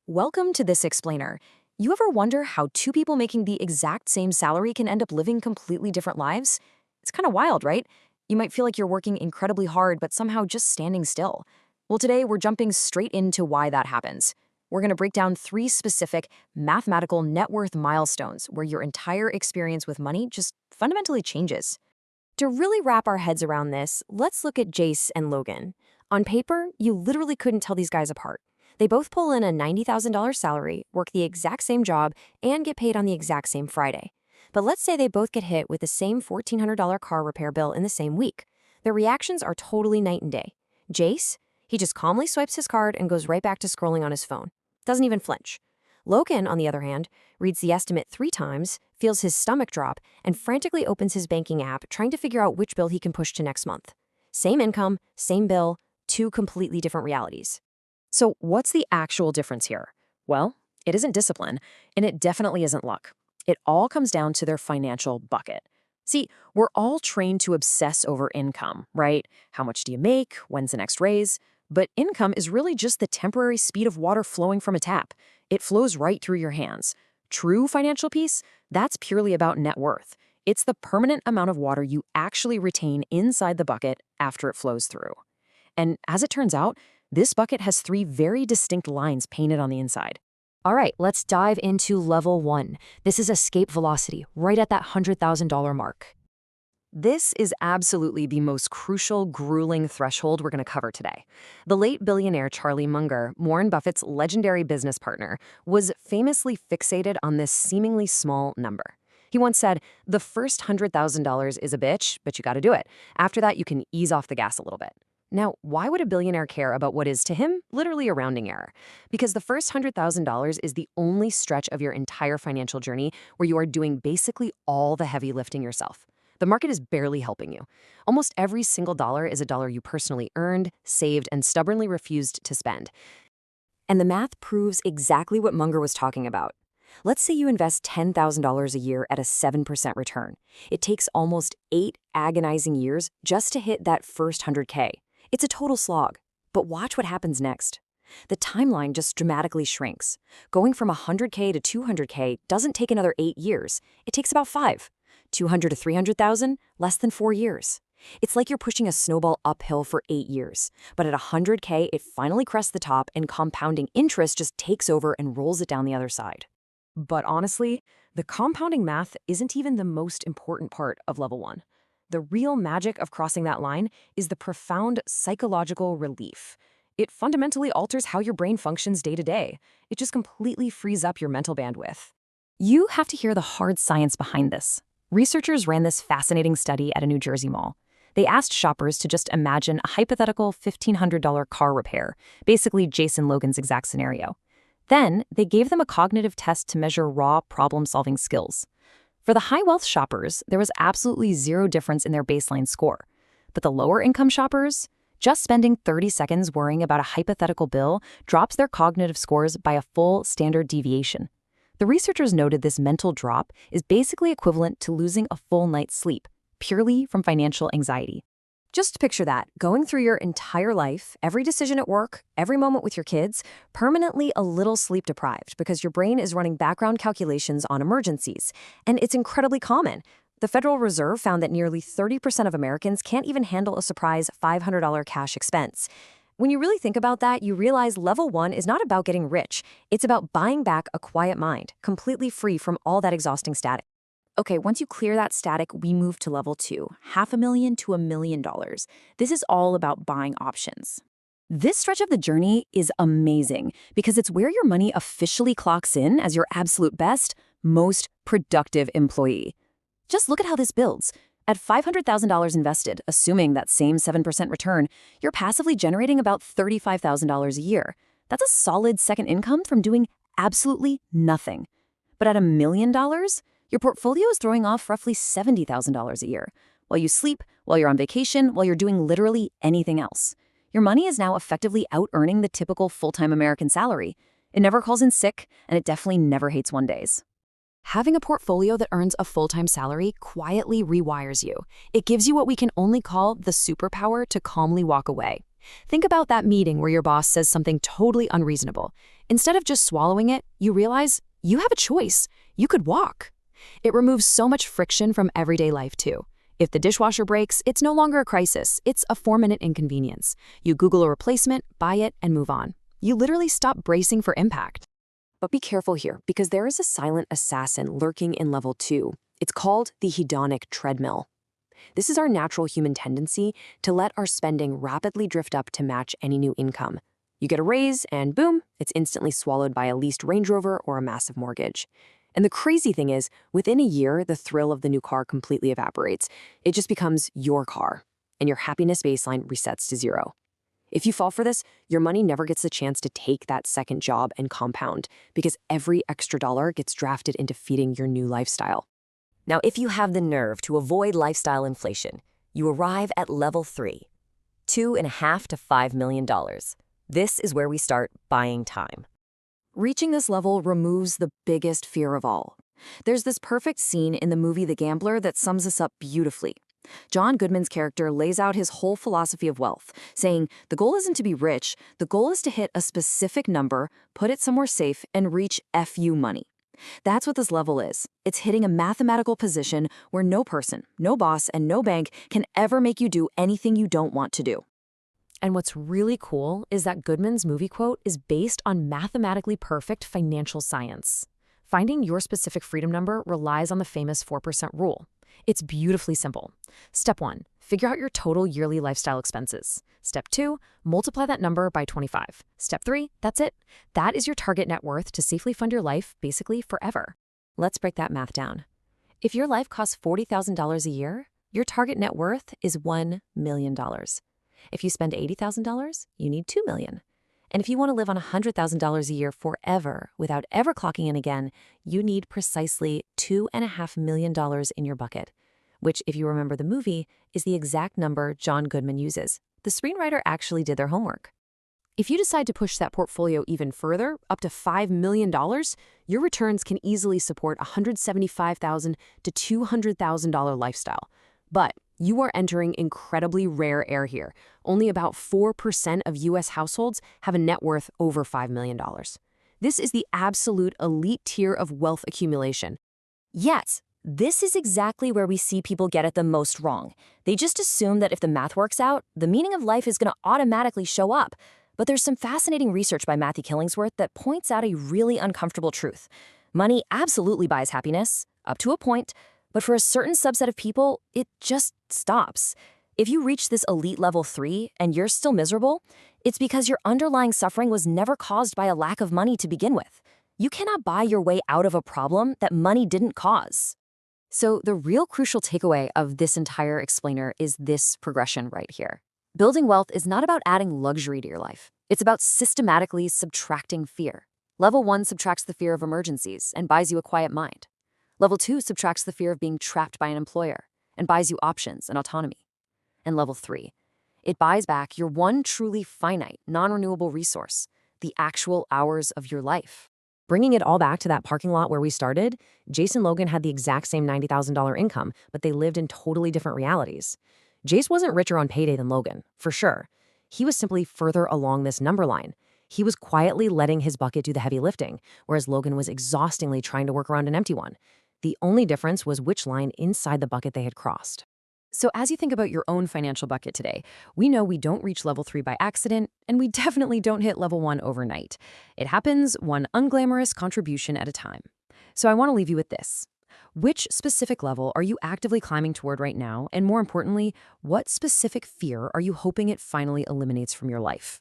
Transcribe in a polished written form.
Welcome to This Explainer. You ever wonder how two people making the exact same salary can end up living completely different lives? It's kind of wild, right? You might feel like you're working incredibly hard, but somehow just standing still. Well, today we're jumping straight into why that happens. We're going to break down three specific mathematical net worth milestones where your entire experience with money just fundamentally changes. To really wrap our heads around this, let's look at Jace and Logan. On paper, you literally couldn't tell these guys apart. They both pull in a $90,000 salary, work the exact same job, and get paid on the exact same Friday. But let's say they both get hit with the same $1,400 car repair bill in the same week. Their reactions are totally night and day. Jace, he just calmly swipes his card and goes right back to scrolling on his phone. Doesn't even flinch. Logan, on the other hand, reads the estimate 3 times, feels his stomach drop, and frantically opens his banking app, trying to figure out which bill he can push to next month. Same income, same bill, two completely different realities. So what's the actual difference here? Well, it isn't discipline, and it definitely isn't luck. It all comes down to their financial bucket. See, we're all trained to obsess over income, right? How much do you make? When's the next raise? But income is really just the temporary speed of water flowing from a tap. It flows right through your hands. True financial peace, that's purely about net worth. It's the permanent amount of water you actually retain inside the bucket after it flows through. And as it turns out, this bucket has 3 very distinct lines painted on the inside. All right, let's dive into level 1. This is escape velocity, right at that $100,000 mark. This is absolutely the most crucial, grueling threshold we're going to cover today. The late billionaire Charlie Munger, Warren Buffett's legendary business partner, was famously fixated on this seemingly small number. He once said, "The first $100,000 is a bitch, but you got to do it. After that, you can ease off the gas a little bit." Now, why would a billionaire care about what is, to him, literally a rounding error? Because the first $100,000 is the only stretch of your entire financial journey where you are doing basically all the heavy lifting yourself. The market is barely helping you. Almost every single dollar is a dollar you personally earned, saved, and stubbornly refused to spend. And the math proves exactly what Munger was talking about. Let's say you invest $10,000 a year at a 7% return. It takes almost 8 agonizing years just to hit that first 100K. It's a total slog. But watch what happens next. The timeline just dramatically shrinks. Going from 100K to 200K doesn't take another 8 years. It takes about 5. 200 to 300,000, less than 4 years. It's like you're pushing a snowball uphill for 8 years. But at 100K, it finally crests the top and compounding interest just takes over and rolls it down the other side. But honestly, the compounding math isn't even the most important part of level 1. The real magic of crossing that line is the profound psychological relief. It fundamentally alters how your brain functions day to day. It just completely frees up your mental bandwidth. You have to hear the hard science behind this. Researchers ran this fascinating study at a New Jersey mall. They asked shoppers to just imagine a hypothetical $1,500 car repair, basically Jason Logan's exact scenario. Then, they gave them a cognitive test to measure raw problem-solving skills. For the high-wealth shoppers, there was absolutely zero difference in their baseline score. But the lower-income shoppers, just spending 30 seconds worrying about a hypothetical bill drops their cognitive scores by a full standard deviation. The researchers noted this mental drop is basically equivalent to losing a full night's sleep, purely from financial anxiety. Just picture that, going through your entire life, every decision at work, every moment with your kids, permanently a little sleep deprived because your brain is running background calculations on emergencies. And it's incredibly common. The Federal Reserve found that nearly 30% of Americans can't even handle a surprise $500 cash expense. When you really think about that, you realize level 1 is not about getting rich. It's about buying back a quiet mind, completely free from all that exhausting static. Okay, once you clear that static, we move to level 2, $500,000 to $1 million. This is all about buying options. This stretch of the journey is amazing because it's where your money officially clocks in as your absolute best, most productive employee. Just look at how this builds. At $500,000 invested, assuming that same 7% return, you're passively generating about $35,000 a year. That's a solid second income from doing absolutely nothing. But at $1 million, your portfolio is throwing off roughly $70,000 a year, while you sleep, while you're on vacation, while you're doing literally anything else. Your money is now effectively out-earning the typical full-time American salary. It never calls in sick, and it definitely never hates one days. Having a portfolio that earns a full-time salary quietly rewires you. It gives you what we can only call the superpower to calmly walk away. Think about that meeting where your boss says something totally unreasonable. Instead of just swallowing it, you realize you have a choice. You could walk. It removes so much friction from everyday life, too. If the dishwasher breaks, it's no longer a crisis. It's a 4-minute inconvenience. You Google a replacement, buy it, and move on. You literally stop bracing for impact. But be careful here, because there is a silent assassin lurking in level 2. It's called the hedonic treadmill. This is our natural human tendency to let our spending rapidly drift up to match any new income. You get a raise, and boom, it's instantly swallowed by a leased Range Rover or a massive mortgage. And the crazy thing is, within a year, the thrill of the new car completely evaporates. It just becomes your car, and your happiness baseline resets to 0. If you fall for this, your money never gets the chance to take that second job and compound, because every extra dollar gets drafted into feeding your new lifestyle. Now, if you have the nerve to avoid lifestyle inflation, you arrive at level 3, $2.5 to $5 million. This is where we start buying time. Reaching this level removes the biggest fear of all. There's this perfect scene in the movie The Gambler that sums this up beautifully. John Goodman's character lays out his whole philosophy of wealth, saying the goal isn't to be rich, the goal is to hit a specific number, put it somewhere safe, and reach FU money. That's what this level is. It's hitting a mathematical position where no person, no boss, and no bank can ever make you do anything you don't want to do. And what's really cool is that Goodman's movie quote is based on mathematically perfect financial science. Finding your specific freedom number relies on the famous 4% rule. It's beautifully simple. Step 1, figure out your total yearly lifestyle expenses. Step 2, multiply that number by 25. Step 3, that's it. That is your target net worth to safely fund your life, basically forever. Let's break that math down. If your life costs $40,000 a year, your target net worth is $1 million. If you spend $80,000, you need $2 million. And if you want to live on $100,000 a year forever without ever clocking in again, you need precisely $2.5 million in your bucket, which, if you remember the movie, is the exact number John Goodman uses. The screenwriter actually did their homework. If you decide to push that portfolio even further, up to $5 million, your returns can easily support a $175,000 to $200,000 lifestyle. But you are entering incredibly rare air here. Only about 4% of U.S. households have a net worth over $5 million. This is the absolute elite tier of wealth accumulation. Yet, this is exactly where we see people get it the most wrong. They just assume that if the math works out, the meaning of life is going to automatically show up. But there's some fascinating research by Matthew Killingsworth that points out a really uncomfortable truth. Money absolutely buys happiness, up to a point, but for a certain subset of people, it just stops. If you reach this elite level 3 and you're still miserable, it's because your underlying suffering was never caused by a lack of money to begin with. You cannot buy your way out of a problem that money didn't cause. So the real crucial takeaway of this entire explainer is this progression right here. Building wealth is not about adding luxury to your life. It's about systematically subtracting fear. Level 1 subtracts the fear of emergencies and buys you a quiet mind. Level 2 subtracts the fear of being trapped by an employer and buys you options and autonomy. And level 3, it buys back your one truly finite, non-renewable resource, the actual hours of your life. Bringing it all back to that parking lot where we started, Jace and Logan had the exact same $90,000 income, but they lived in totally different realities. Jace wasn't richer on payday than Logan, for sure. He was simply further along this number line. He was quietly letting his bucket do the heavy lifting, whereas Logan was exhaustingly trying to work around an empty one. The only difference was which line inside the bucket they had crossed. So as you think about your own financial bucket today, we know we don't reach level 3 by accident, and we definitely don't hit level 1 overnight. It happens one unglamorous contribution at a time. So I want to leave you with this. Which specific level are you actively climbing toward right now? And more importantly, what specific fear are you hoping it finally eliminates from your life?